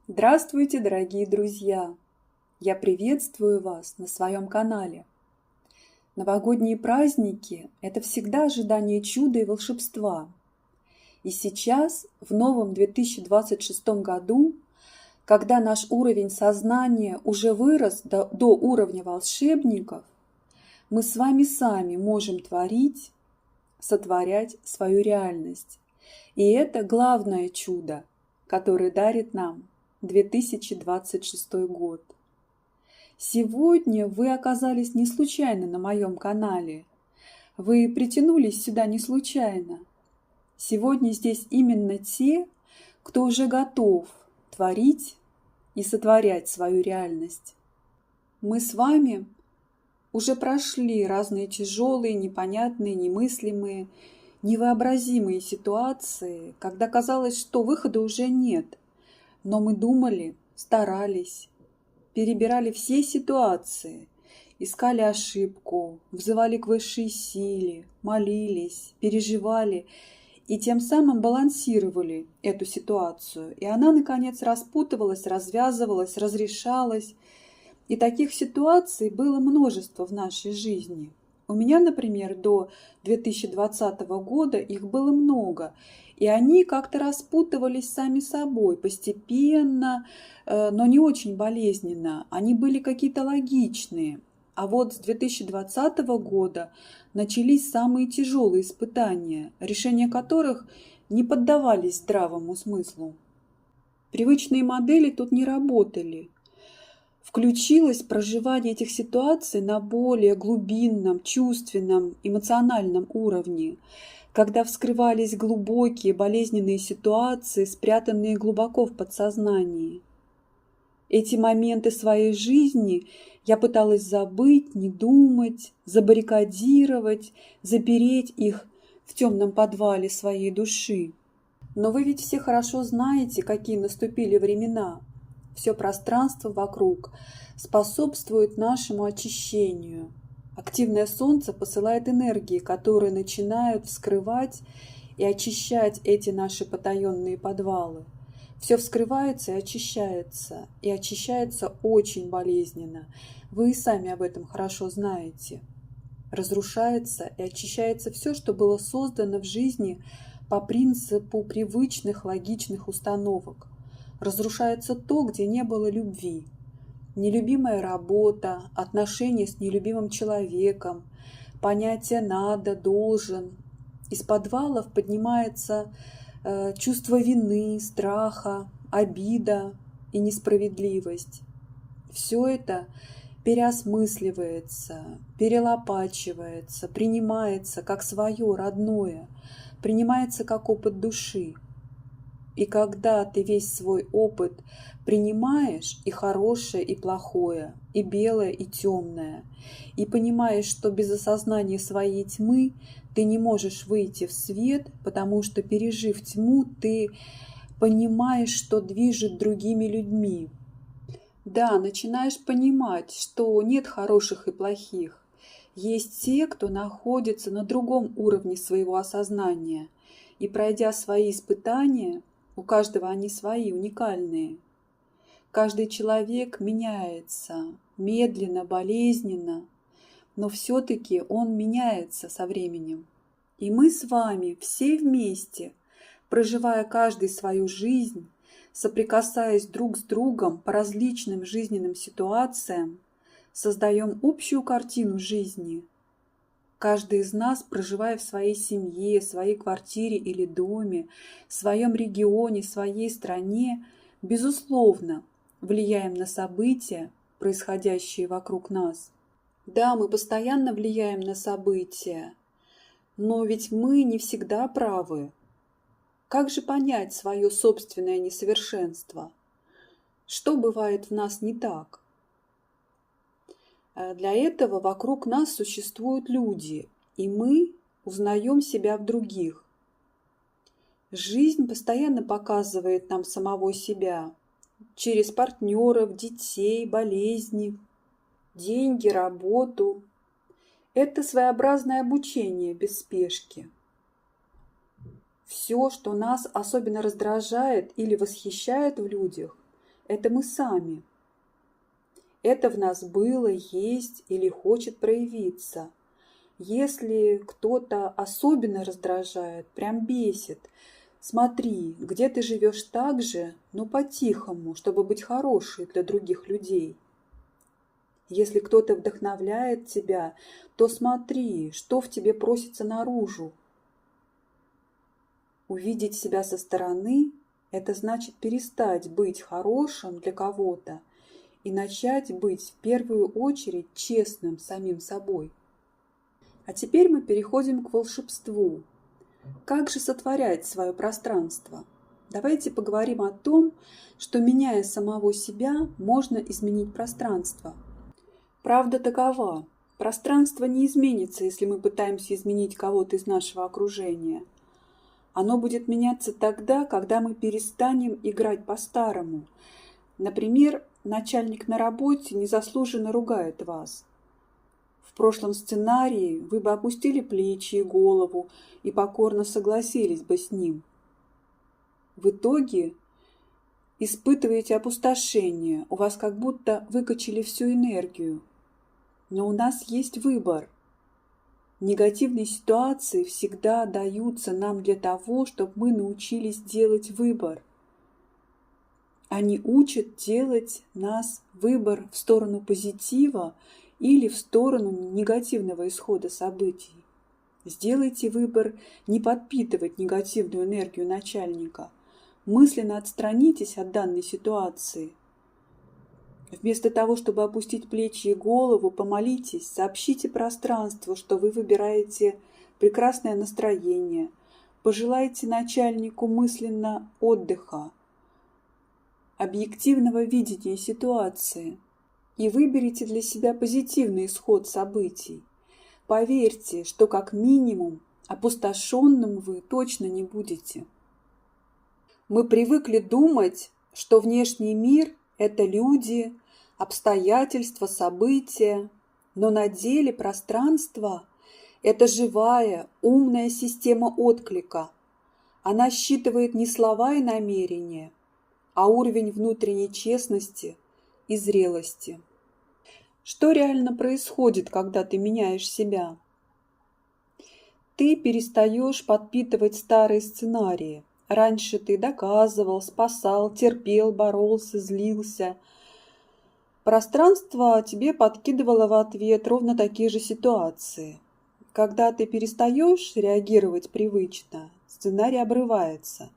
Здравствуйте, дорогие друзья! Я приветствую вас на своем канале. Новогодние праздники– это всегда ожидание чуда и волшебства. И сейчас, в новом 2026 году, когда наш уровень сознания уже вырос до уровня волшебников, мы с вами сами можем творить, сотворять свою реальность. И это главное чудо, которое дарит нам 2026 год. Сегодня вы оказались не случайно на моем канале. Вы притянулись сюда не случайно. Сегодня здесь именно те, кто уже готов творить и сотворять свою реальность. Мы с вами уже прошли разные тяжелые, непонятные, немыслимые, невообразимые ситуации, когда казалось, что выхода уже нет. Но мы думали, старались, перебирали все ситуации, искали ошибку, взывали к высшей силе, молились, переживали и тем самым балансировали эту ситуацию. И она, наконец, распутывалась, развязывалась, разрешалась. И таких ситуаций было множество в нашей жизни. У меня, например, до 2020 года их было много. И они как-то распутывались сами собой, постепенно, но не очень болезненно. Они были какие-то логичные. А вот с 2020 года начались самые тяжелые испытания, решения которых не поддавались здравому смыслу. Привычные модели тут не работали. Включилось проживание этих ситуаций на более глубинном, чувственном, эмоциональном уровне, когда вскрывались глубокие болезненные ситуации, спрятанные глубоко в подсознании. Эти моменты своей жизни я пыталась забыть, не думать, забаррикадировать, запереть их в темном подвале своей души. Но вы ведь все хорошо знаете, какие наступили времена. Все пространство вокруг способствует нашему очищению. Активное солнце посылает энергии, которые начинают вскрывать и очищать эти наши потаенные подвалы. Все вскрывается и очищается очень болезненно. Вы и сами об этом хорошо знаете. Разрушается и очищается все, что было создано в жизни по принципу привычных логичных установок. Разрушается то, где не было любви. Нелюбимая работа, отношения с нелюбимым человеком, понятие «надо», «должен». Из подвалов поднимается чувство вины, страха, обида и несправедливость. Все это переосмысливается, перелопачивается, принимается как свое родное, принимается как опыт души. И когда ты весь свой опыт принимаешь, и хорошее, и плохое, и белое, и темное, и понимаешь, что без осознания своей тьмы ты не можешь выйти в свет, потому что, пережив тьму, ты понимаешь, что движет другими людьми. Да, начинаешь понимать, что нет хороших и плохих. Есть те, кто находится на другом уровне своего осознания, и, пройдя свои испытания, у каждого они свои, уникальные. Каждый человек меняется, медленно, болезненно, но все-таки он меняется со временем. И мы с вами все вместе, проживая каждый свою жизнь, соприкасаясь друг с другом по различным жизненным ситуациям, создаем общую картину жизни. Каждый из нас, проживая в своей семье, своей квартире или доме, в своем регионе, своей стране, безусловно, влияем на события, происходящие вокруг нас. Да, мы постоянно влияем на события, но ведь мы не всегда правы. Как же понять свое собственное несовершенство? Что бывает в нас не так? Для этого вокруг нас существуют люди, и мы узнаем себя в других. Жизнь постоянно показывает нам самого себя через партнеров, детей, болезни, деньги, работу. Это своеобразное обучение без спешки. Все, что нас особенно раздражает или восхищает в людях, это мы сами. Это в нас было, есть или хочет проявиться. Если кто-то особенно раздражает, прям бесит, смотри, где ты живешь так же, но по-тихому, чтобы быть хорошей для других людей. Если кто-то вдохновляет тебя, то смотри, что в тебе просится наружу. Увидеть себя со стороны – это значит перестать быть хорошим для кого-то и начать быть в первую очередь честным самим собой. А теперь мы переходим к волшебству. Как же сотворять свое пространство? Давайте поговорим о том, что, меняя самого себя, можно изменить пространство. Правда такова: пространство не изменится, если мы пытаемся изменить кого-то из нашего окружения. Оно будет меняться тогда, когда мы перестанем играть по-старому. Например, начальник на работе незаслуженно ругает вас. В прошлом сценарии вы бы опустили плечи и голову и покорно согласились бы с ним. В итоге испытываете опустошение, у вас как будто выкачали всю энергию. Но у нас есть выбор. Негативные ситуации всегда даются нам для того, чтобы мы научились делать выбор. Они учат делать нас выбор в сторону позитива или в сторону негативного исхода событий. Сделайте выбор не подпитывать негативную энергию начальника. Мысленно отстранитесь от данной ситуации. Вместо того, чтобы опустить плечи и голову, помолитесь, сообщите пространству, что вы выбираете прекрасное настроение, пожелайте начальнику мысленно отдыха, объективного видения ситуации и выберите для себя позитивный исход событий. Поверьте, что как минимум опустошенным вы точно не будете. Мы привыкли думать, что внешний мир – это люди, обстоятельства, события, но на деле пространство – это живая, умная система отклика. Она считывает не слова и намерения, а уровень внутренней честности и зрелости. Что реально происходит, когда ты меняешь себя? Ты перестаешь подпитывать старые сценарии. Раньше ты доказывал, спасал, терпел, боролся, злился. Пространство тебе подкидывало в ответ ровно такие же ситуации. Когда ты перестаешь реагировать привычно, сценарий обрывается.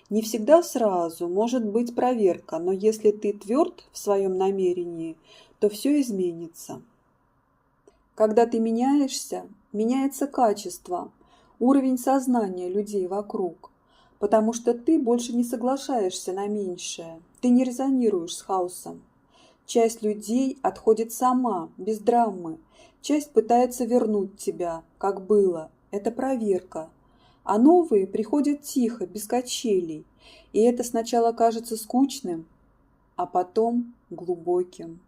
Не всегда сразу, может быть проверка, но если ты тверд в своем намерении, то все изменится. Когда ты меняешься, меняется качество, уровень сознания людей вокруг, потому что ты больше не соглашаешься на меньшее, ты не резонируешь с хаосом. Часть людей отходит сама, без драмы, часть пытается вернуть тебя, как было, это проверка. А новые приходят тихо, без качелей, и это сначала кажется скучным, а потом глубоким.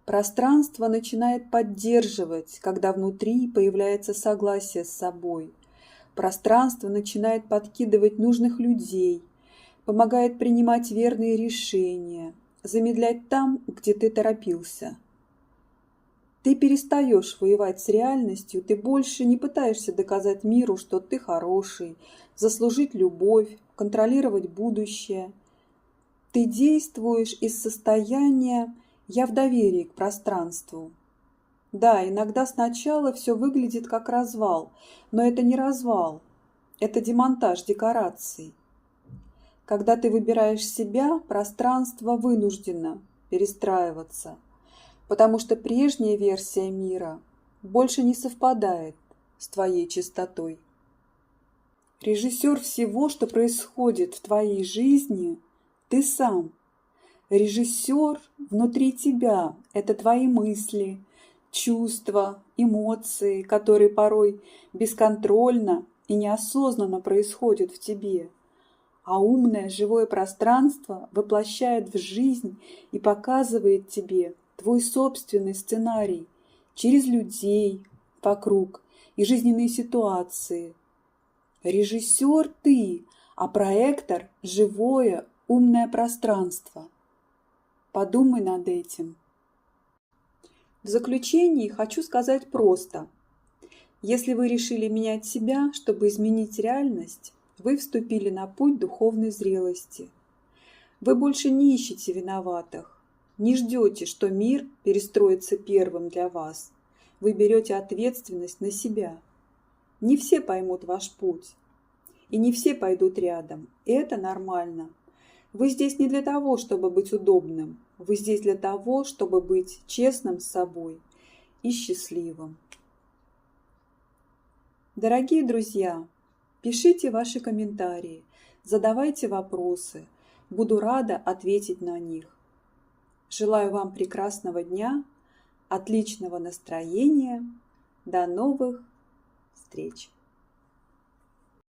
Пространство начинает поддерживать, когда внутри появляется согласие с собой. Пространство начинает подкидывать нужных людей, помогает принимать верные решения, замедлять там, где ты торопился. Ты перестаешь воевать с реальностью, ты больше не пытаешься доказать миру, что ты хороший, заслужить любовь, контролировать будущее. Ты действуешь из состояния «я в доверии к пространству». Да, иногда сначала все выглядит как развал, но это не развал, это демонтаж декораций. Когда ты выбираешь себя, пространство вынуждено перестраиваться, потому что прежняя версия мира больше не совпадает с твоей чистотой. Режиссер всего, что происходит в твоей жизни, ты сам. Режиссер внутри тебя – это твои мысли, чувства, эмоции, которые порой бесконтрольно и неосознанно происходят в тебе. А умное живое пространство воплощает в жизнь и показывает тебе твой собственный сценарий через людей вокруг и жизненные ситуации. Режиссер ты, а проектор – живое, умное пространство. Подумай над этим. В заключении хочу сказать просто. Если вы решили менять себя, чтобы изменить реальность, вы вступили на путь духовной зрелости. Вы больше не ищете виноватых, не ждете, что мир перестроится первым для вас. Вы берете ответственность на себя. Не все поймут ваш путь, и не все пойдут рядом. И это нормально. Вы здесь не для того, чтобы быть удобным. Вы здесь для того, чтобы быть честным с собой и счастливым. Дорогие друзья, пишите ваши комментарии, задавайте вопросы. Буду рада ответить на них. Желаю вам прекрасного дня, отличного настроения. До новых встреч!